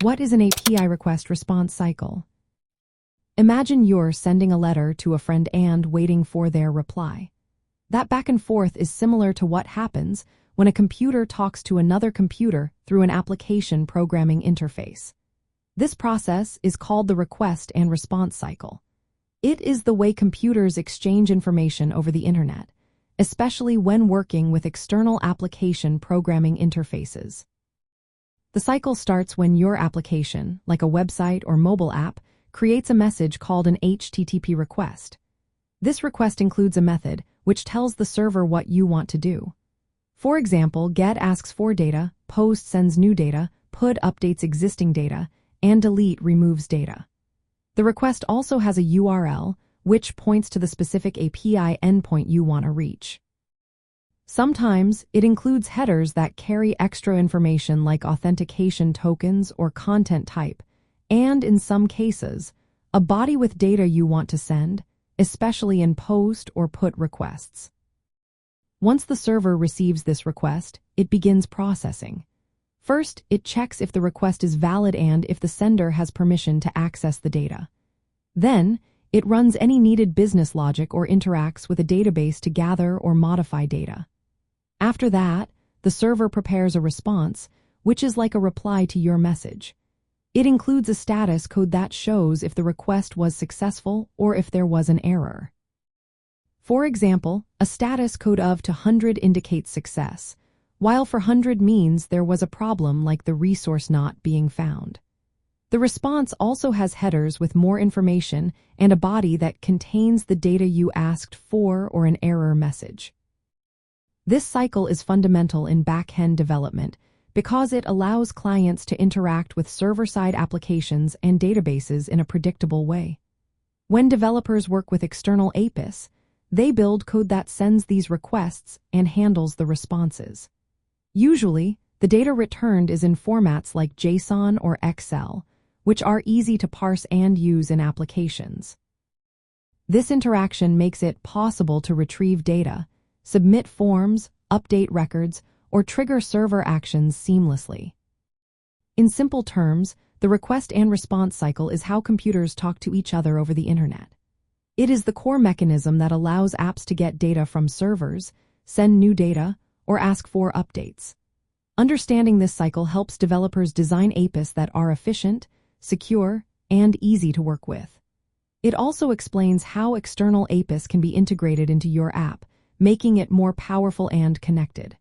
What is an API request response cycle? Imagine you're sending a letter to a friend and waiting for their reply. That back and forth is similar to what happens when a computer talks to another computer through an application programming interface. This process is called the request and response cycle. It is the way computers exchange information over the internet, especially when working with external application programming interfaces. The cycle starts when your application, like a website or mobile app, creates a message called an HTTP request. This request includes a method which tells the server what you want to do. For example, GET asks for data, POST sends new data, PUT updates existing data, and DELETE removes data. The request also has a URL, which points to the specific API endpoint you want to reach. Sometimes it includes headers that carry extra information like authentication tokens or content type, and in some cases, a body with data you want to send, especially in POST or PUT requests. Once the server receives this request, it begins processing. First, it checks if the request is valid and if the sender has permission to access the data. Then, it runs any needed business logic or interacts with a database to gather or modify data. After that, the server prepares a response, which is like a reply to your message. It includes a status code that shows if the request was successful or if there was an error. For example, a status code of to 100 indicates success, while for 100 means there was a problem like the resource not being found. The response also has headers with more information and a body that contains the data you asked for or an error message. This cycle is fundamental in backend development because it allows clients to interact with server-side applications and databases in a predictable way. When developers work with external APIs, they build code that sends these requests and handles the responses. Usually, the data returned is in formats like JSON or XML, which are easy to parse and use in applications. This interaction makes it possible to retrieve data, submit forms, update records, or trigger server actions seamlessly. In simple terms, the request and response cycle is how computers talk to each other over the internet. It is the core mechanism that allows apps to get data from servers, send new data, or ask for updates. Understanding this cycle helps developers design APIs that are efficient, secure, and easy to work with. It also explains how external APIs can be integrated into your app, making it more powerful and connected.